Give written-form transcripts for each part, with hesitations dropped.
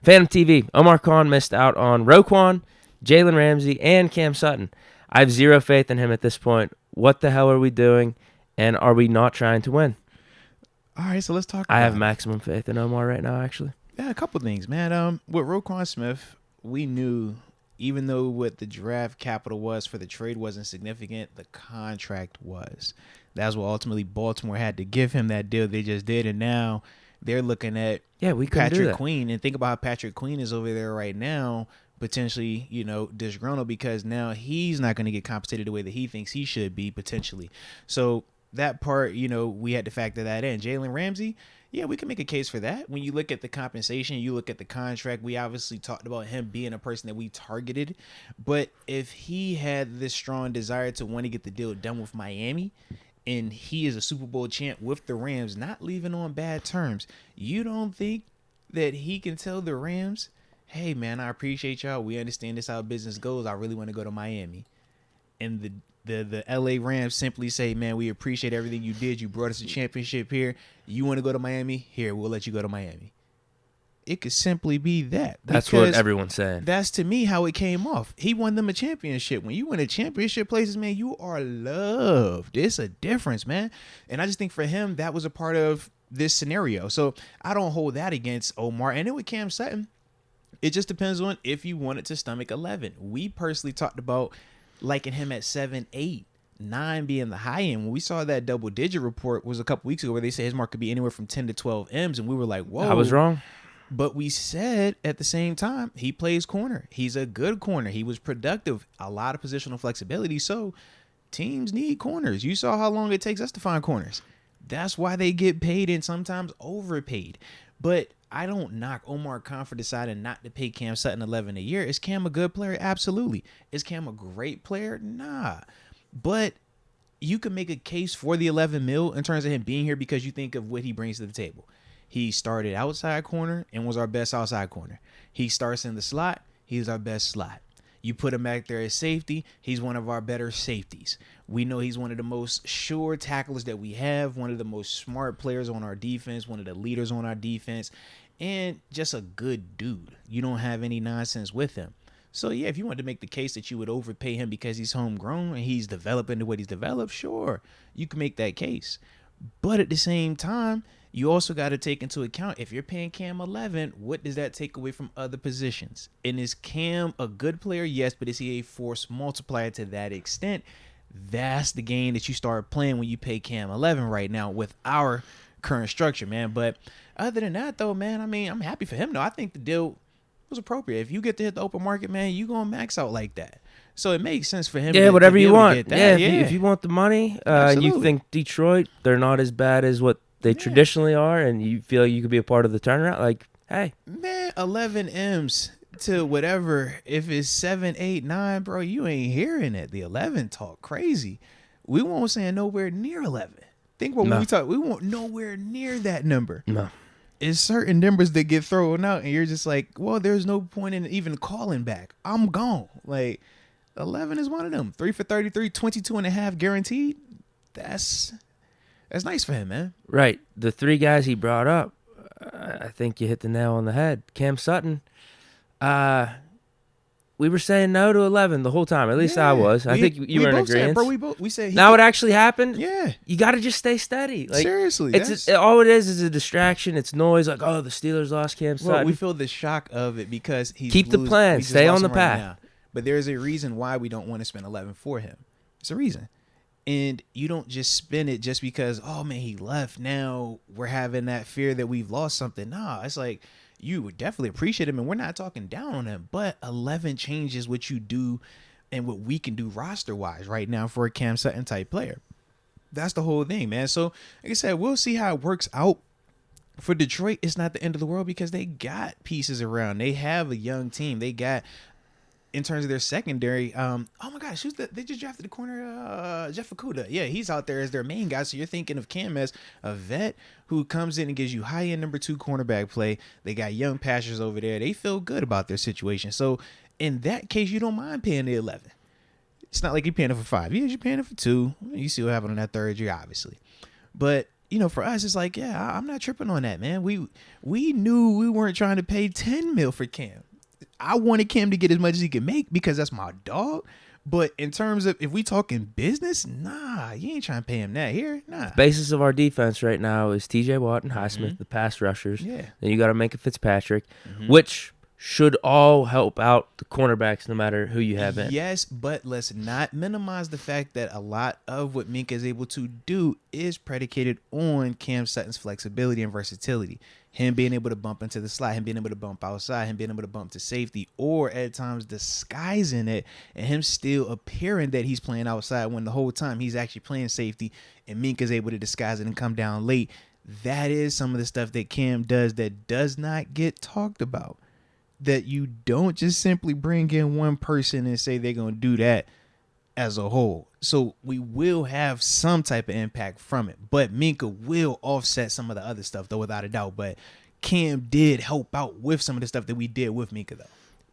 Phantom TV. Omar Khan missed out on Roquan, Jalen Ramsey, and Cam Sutton. I have zero faith in him at this point. What the hell are we doing? And are we not trying to win? All right, so let's talk about I have maximum faith in Omar right now, actually. Yeah, a couple things, man. With Roquan Smith, we knew, even though what the draft capital was for the trade wasn't significant, the contract was. That's what ultimately Baltimore had to give him that deal they just did, and now they're looking at Patrick Queen, and think about how Patrick Queen is over there right now, potentially, disgruntled because now he's not going to get compensated the way that he thinks he should be, potentially. So that part, we had to factor that in. Jalen Ramsey, yeah, we can make a case for that. When you look at the compensation, you look at the contract, we obviously talked about him being a person that we targeted. But if he had this strong desire to want to get the deal done with Miami, and he is a Super Bowl champ with the Rams, not leaving on bad terms, you don't think that he can tell the Rams, hey, man, I appreciate y'all. We understand this how business goes. I really want to go to Miami. And the LA Rams simply say, man, we appreciate everything you did. You brought us a championship here. You want to go to Miami? Here, we'll let you go to Miami. It could simply be that. That's what everyone's saying. That's, to me, how it came off. He won them a championship. When you win a championship places, man, you are loved. It's a difference, man. And I just think for him, that was a part of this scenario. So I don't hold that against Omar. And then with Cam Sutton, it just depends on if you wanted to stomach 11. We personally talked about liking him at 7, 8, 9 being the high end. When we saw that double-digit report was a couple weeks ago where they said his mark could be anywhere from 10 to 12 M's, and we were like, whoa. I was wrong. But we said at the same time, he plays corner. He's a good corner. He was productive. A lot of positional flexibility. So teams need corners. You saw how long it takes us to find corners. That's why they get paid and sometimes overpaid. But I don't knock Omar Khan for deciding not to pay Cam Sutton $11 a year. Is Cam a good player? Absolutely. Is Cam a great player? Nah. But you can make a case for the $11 million in terms of him being here because you think of what he brings to the table. He started outside corner and was our best outside corner. He starts in the slot. He's our best slot. You put him back there as safety. He's one of our better safeties. We know he's one of the most sure tacklers that we have, one of the most smart players on our defense, one of the leaders on our defense, and just a good dude. You don't have any nonsense with him. So, yeah, if you wanted to make the case that you would overpay him because he's homegrown and he's developing the way he's developed, sure, you can make that case. But at the same time, you also got to take into account, if you're paying Cam 11, what does that take away from other positions? And is Cam a good player? Yes, but is he a force multiplier to that extent? That's the game that you start playing when you pay Cam 11 right now with our current structure, man. But other than that, though, man, I mean, I'm happy for him, though. I think the deal was appropriate. If you get to hit the open market, man, you going to max out like that. So it makes sense for him. Yeah, whatever you want. Yeah, if you want the money, you think Detroit, they're not as bad as what they traditionally are, and you feel you could be a part of the turnaround, like, hey. Man, 11 M's to whatever. If it's 7, 8, 9, bro, you ain't hearing it. The 11 talk crazy. We won't say nowhere near 11. Think what we talk. We won't nowhere near that number. No. It's certain numbers that get thrown out, and you're just like, well, there's no point in even calling back. I'm gone. Like, 11 is one of them. 3 for 33, 22 and a half guaranteed. That's nice for him, man. Right. The three guys he brought up, I think you hit the nail on the head. Cam Sutton, we were saying no to 11 the whole time. At least I was. I think you were in agreement. We said now it actually happened. Yeah. You got to just stay steady. Like, seriously. All it is a distraction. It's noise. Like, oh, the Steelers lost Cam Sutton. Well, we feel the shock of it because he's keep the plan. Stay on the path. Right, but there's a reason why we don't want to spend 11 for him. It's a reason. And you don't just spend it just because, oh, man, he left. Now we're having that fear that we've lost something. Nah, it's like you would definitely appreciate him, and we're not talking down on him. But 11 changes what you do and what we can do roster-wise right now for a Cam Sutton-type player. That's the whole thing, man. So, like I said, we'll see how it works out. For Detroit, it's not the end of the world because they got pieces around. They have a young team. They got... In terms of their secondary, oh my gosh, they just drafted the corner, Jeff Okudah. Yeah, he's out there as their main guy. So you're thinking of Cam as a vet who comes in and gives you high-end number 2 cornerback play. They got young passers over there. They feel good about their situation. So in that case, you don't mind paying the 11. It's not like you're paying it for 5 years. You're paying it for 2. You see what happened in that third year, obviously. But for us, it's like, yeah, I'm not tripping on that, man. We knew we weren't trying to pay 10 mil for Cam. I wanted Cam to get as much as he could make because that's my dog. But in terms of if we talking business, nah, you ain't trying to pay him that here. Nah. The basis of our defense right now is T.J. Watt and Highsmith, the pass rushers. Yeah. Then you got to make a Fitzpatrick, which should all help out the cornerbacks no matter who you have in. Yes, but let's not minimize the fact that a lot of what Minka is able to do is predicated on Cam Sutton's flexibility and versatility. Him being able to bump into the slot, him being able to bump outside, him being able to bump to safety, or at times disguising it, and him still appearing that he's playing outside when the whole time he's actually playing safety, and Minka's able to disguise it and come down late. That is some of the stuff that Cam does that does not get talked about. That you don't just simply bring in one person and say they're going to do that as a whole. So we will have some type of impact from it, but Minka will offset some of the other stuff, though, without a doubt. But Cam did help out with some of the stuff that we did with Minka, though.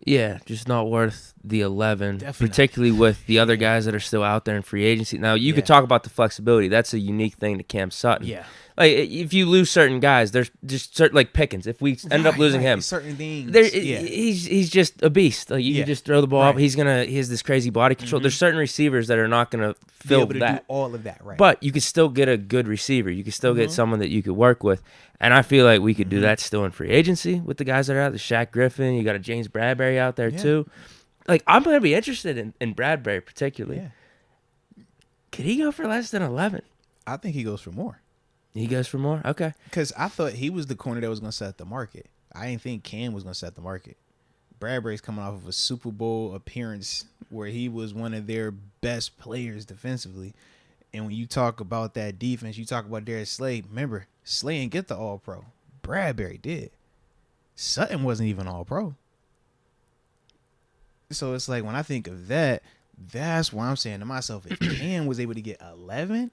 Yeah, just not worth the 11, Definitely particularly with the other guys that are still out there in free agency. Now, you could talk about the flexibility. That's a unique thing to Cam Sutton. Yeah. Like, if you lose certain guys, there's just certain, like Pickens. If we end up losing him, certain things, he's just a beast. Like, you can just throw the ball up. He has this crazy body control. There's certain receivers that are not going to fill be able to do all of that, right? But you could still get a good receiver. You could still get someone that you could work with. And I feel like we could do that still in free agency with the guys that are out. The Shaq Griffin, you got a James Bradbury out there too. Like, I'm going to be interested in Bradbury particularly. Yeah. Could he go for less than 11? I think he goes for more. He goes for more? Okay. Because I thought he was the corner that was going to set the market. I didn't think Cam was going to set the market. Bradbury's coming off of a Super Bowl appearance where he was one of their best players defensively. And when you talk about that defense, you talk about Darius Slay. Remember, Slay didn't get the All-Pro. Bradbury did. Sutton wasn't even All-Pro. So it's like when I think of that, that's why I'm saying to myself, if Cam was able to get 11,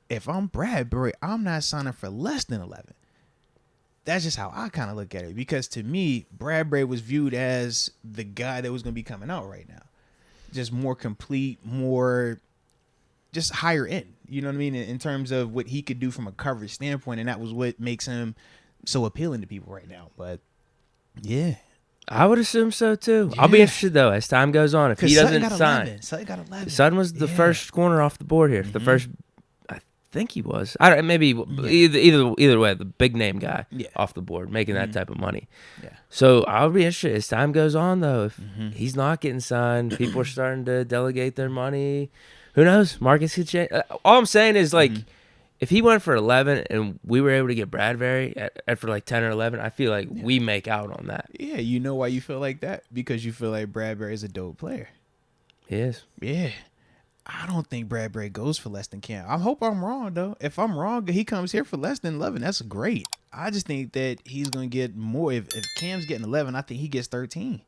if I'm Bradbury, I'm not signing for less than 11. That's just how I kind of look at it. Because to me, Bradbury was viewed as the guy that was going to be coming out right now. Just more complete, more just higher end. You know what I mean? In terms of what he could do from a coverage standpoint. And that was what makes him so appealing to people right now. But yeah. I would assume so too. Yeah. I'll be interested though as time goes on. If he doesn't sign. Sutton got 11. Sutton was the first corner off the board here. The first, I think he was. I don't, maybe either way, the big name guy off the board, making that type of money. Yeah. So I'll be interested as time goes on though. If he's not getting signed, people are starting to delegate their money. Who knows? Markets could change. All I'm saying is like, if he went for 11 and we were able to get Bradbury at for like 10 or 11, I feel like we make out on that. Yeah, you know why you feel like that? Because you feel like Bradbury is a dope player. He is. Yeah. I don't think Bradbury goes for less than Cam. I hope I'm wrong, though. If I'm wrong, he comes here for less than 11. That's great. I just think that he's going to get more. If Cam's getting 11, I think he gets 13.